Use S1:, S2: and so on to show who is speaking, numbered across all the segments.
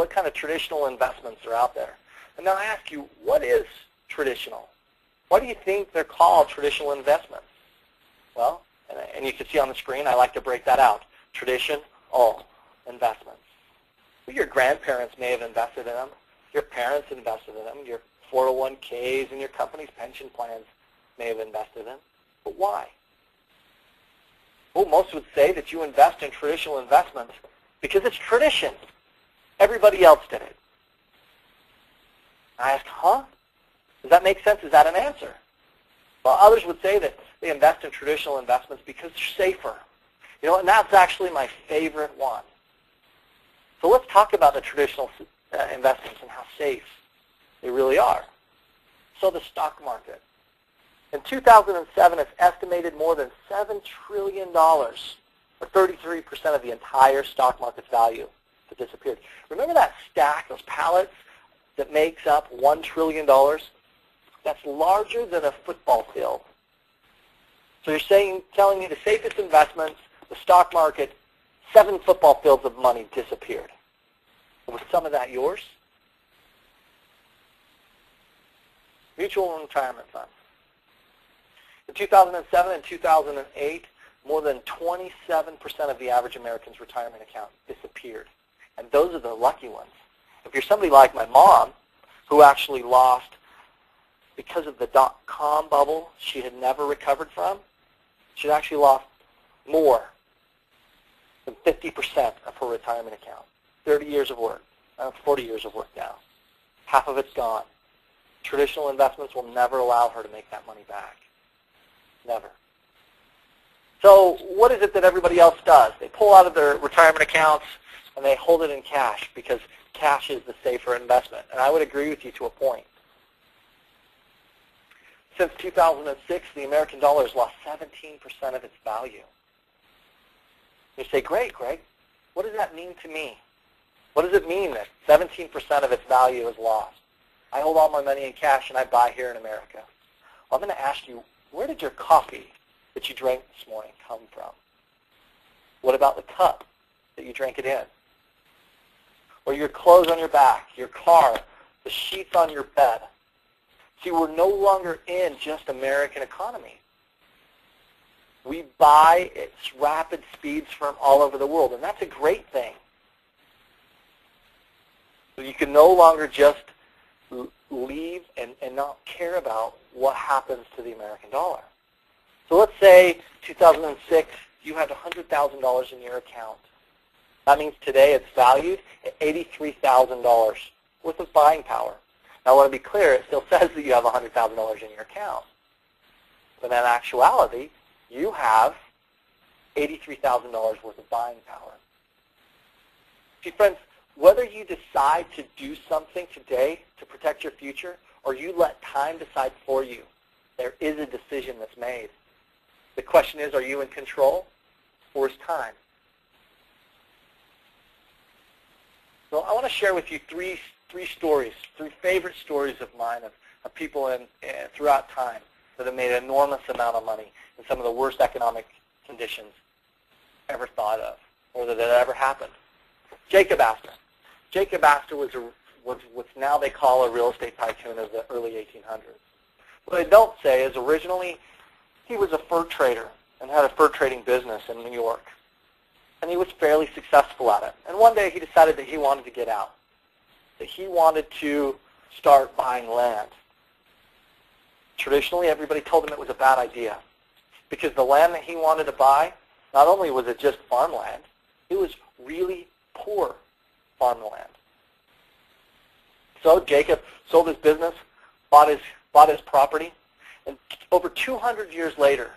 S1: what kind of traditional investments are out there. And now I ask you, what is traditional? Why do you think they're called traditional investments? Well, and you can see on the screen, I like to break that out. Traditional investments. Well, your grandparents may have invested in them. Your parents invested in them. Your 401ks and your company's pension plans may have invested in them. But why? Well, most would say that you invest in traditional investments because it's tradition. Everybody else did it. I ask, Does that make sense? Is that an answer? Well, others would say that they invest in traditional investments because they're safer. You know, and that's actually my favorite one. So let's talk about the traditional investments and how safe they really are. So the stock market. In 2007, it's estimated more than $7 trillion, or 33% of the entire stock market's value, that disappeared. Remember that stack, those pallets that makes up $1 trillion? That's larger than a football field. So you're telling me the safest investments, the stock market, 7 football fields of money disappeared. Was some of that yours? Mutual and retirement funds. In 2007 and 2008, more than 27% of the average American's retirement account disappeared. And those are the lucky ones. If you're somebody like my mom, who actually lost, because of the dot-com bubble she had never recovered from, she'd actually lost more than 50% of her retirement account. 30 years of work, 40 years of work now. Half of it's gone. Traditional investments will never allow her to make that money back. Never. So what is it that everybody else does? They pull out of their retirement accounts and they hold it in cash because cash is the safer investment. And I would agree with you to a point. Since 2006, the American dollar has lost 17% of its value. You say, great, Greg, what does that mean to me? What does it mean that 17% of its value is lost? I hold all my money in cash and I buy here in America. Well, I'm going to ask you, where did your coffee that you drank this morning come from? What about the cup that you drank it in? Or your clothes on your back, your car, the sheets on your bed? See, we're no longer in just American economy. We buy at rapid speeds from all over the world, and that's a great thing. So you can no longer just leave and not care about what happens to the American dollar. So let's say 2006, you had $100,000 in your account. That means today it's valued at $83,000 worth of buying power. Now, I want to be clear, it still says that you have $100,000 in your account. But in actuality, you have $83,000 worth of buying power. See, friends, whether you decide to do something today to protect your future or you let time decide for you, there is a decision that's made. The question is, are you in control or is time? So I want to share with you three stories, 3 favorite stories of mine of people throughout time that have made an enormous amount of money in some of the worst economic conditions ever thought of or that had ever happened. Jacob Astor. Jacob Astor was what's now they call a real estate tycoon of the early 1800s. What they don't say is originally he was a fur trader and had a fur trading business in New York. And he was fairly successful at it. And one day he decided that he wanted to get out, that he wanted to start buying land. Traditionally, everybody told him it was a bad idea because the land that he wanted to buy, not only was it just farmland, it was really poor farmland. So Jacob sold his business, bought his property, and over 200 years later,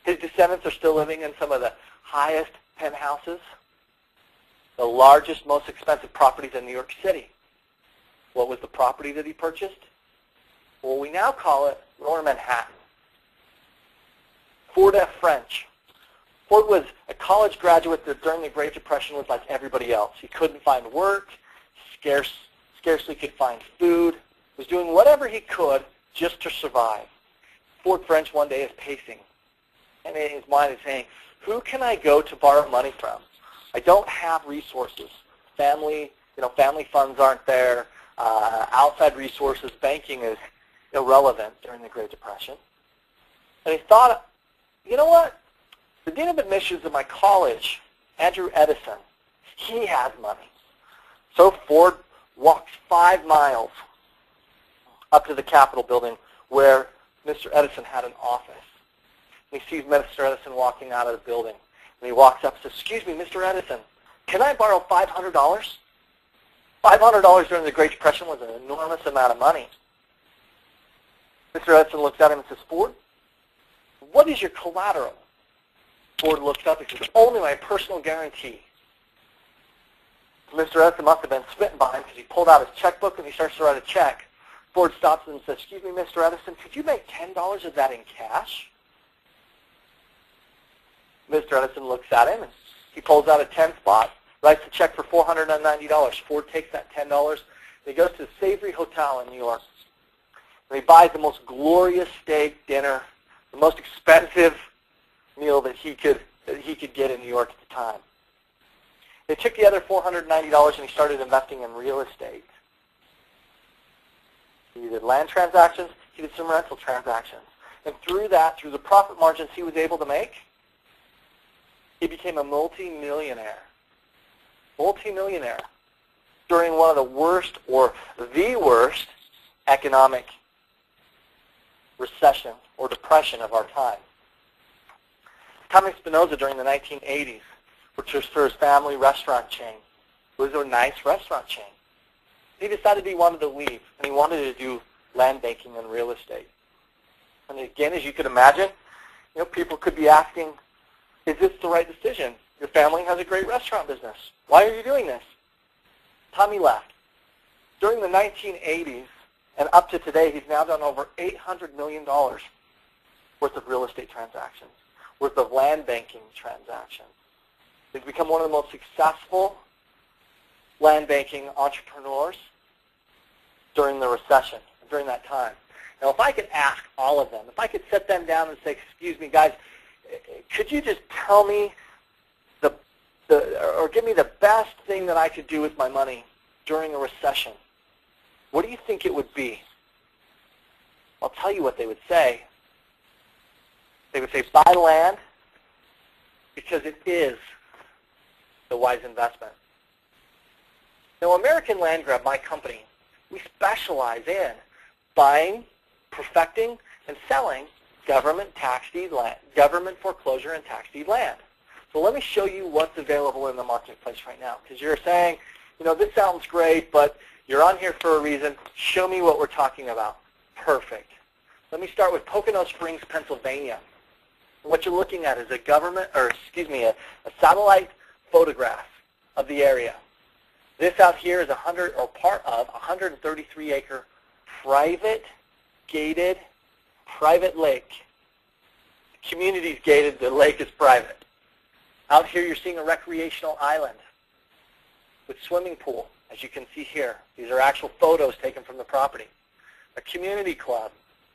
S1: his descendants are still living in some of the highest penthouses, the largest, most expensive properties in New York City. What was the property that he purchased? Well, we now call it Lower Manhattan. Ford F. French. Ford was a college graduate that during the Great Depression was like everybody else. He couldn't find work, scarcely could find food, was doing whatever he could just to survive. Ford French one day is pacing, and in his mind is saying, who can I go to borrow money from? I don't have resources. Family family funds aren't there, outside resources, banking is irrelevant during the Great Depression. And he thought, you know what? The dean of admissions of my college, Andrew Edison, he has money. So Ford walks 5 miles up to the Capitol building where Mr. Edison had an office. And he sees Mr. Edison walking out of the building. And he walks up and says, excuse me, Mr. Edison, can I borrow $500? $500 during the Great Depression was an enormous amount of money. Mr. Edison looks at him and says, Ford, what is your collateral? Ford looks up and says, only my personal guarantee. Mr. Edison must have been smitten by him because he pulled out his checkbook and he starts to write a check. Ford stops him and says, excuse me, Mr. Edison, could you make $10 of that in cash? Mr. Edison looks at him and he pulls out a 10 spot, writes a check for $490. Ford takes that $10 and he goes to the Savory Hotel in New York. And he buys the most glorious steak dinner, the most expensive meal that he could get in New York at the time. He took the other $490 and he started investing in real estate. He did land transactions, he did some rental transactions. And through that, through the profit margins he was able to make, he became a multi-millionaire. Multi-millionaire during one of the worst or the worst economic recession or depression of our time. Tommy Spinoza during the 1980s, which was for his family restaurant chain. It was a nice restaurant chain. He decided he wanted to leave, and he wanted to do land banking and real estate. And again, as you could imagine, people could be asking, is this the right decision? Your family has a great restaurant business. Why are you doing this? Tommy left. During the 1980s and up to today, he's now done over $800 million worth of real estate transactions, worth of land banking transactions. He's become one of the most successful land banking entrepreneurs during the recession, during that time. Now, if I could ask all of them, if I could sit them down and say, excuse me, guys, could you just tell me or give me the best thing that I could do with my money during a recession? What do you think it would be? I'll tell you what they would say. They would say, buy land because it is the wise investment. Now, American Land Grab, my company, we specialize in buying, perfecting, and selling government tax deed land, government foreclosure and tax deed land. So let me show you what's available in the marketplace right now. Because you're saying, this sounds great, but you're on here for a reason. Show me what we're talking about. Perfect. Let me start with Pocono Springs, Pennsylvania. What you're looking at is a satellite photograph of the area. This out here is part of a 133-acre private gated private lake. The community's gated, the lake is private. Out here you're seeing a recreational island with swimming pool, as you can see here. These are actual photos taken from the property. A community club,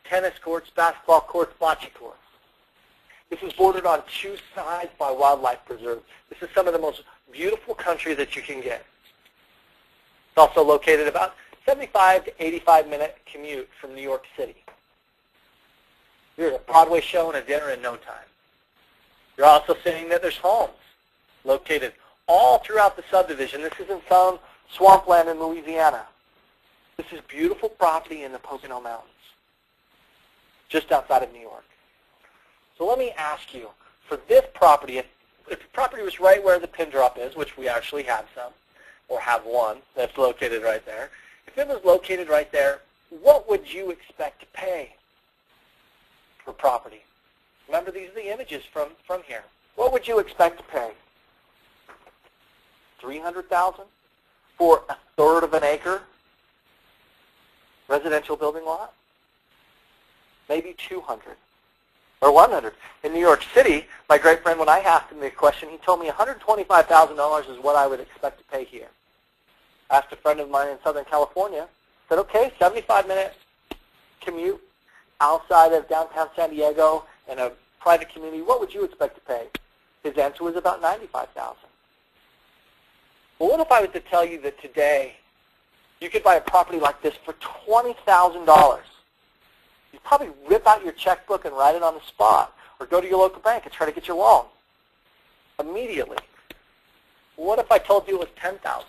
S1: tennis courts, basketball courts, bocce courts. This is bordered on 2 sides by wildlife preserve. This is some of the most beautiful country that you can get. It's also located about 75 to 85-minute commute from New York City. Here's a Broadway show and a dinner in no time. You're also seeing that there's homes located all throughout the subdivision. This isn't some swampland in Louisiana. This is beautiful property in the Pocono Mountains, just outside of New York. So let me ask you, for this property, if the property was right where the pin drop is, which we actually have some, or have one that's located right there, if it was located right there, what would you expect to pay for property? Remember, these are the images from here. What would you expect to pay? $300,000 for a third of an acre residential building lot? Maybe $200 or $100. In New York City, my great friend, when I asked him the question, he told me $125,000 is what I would expect to pay here. I asked a friend of mine in Southern California, said, okay, 75-minute commute outside of downtown San Diego in a private community, what would you expect to pay? His answer was about $95,000. Well, what if I was to tell you that today you could buy a property like this for $20,000? You'd probably rip out your checkbook and write it on the spot, or go to your local bank and try to get your loan immediately. What if I told you it was $10,000?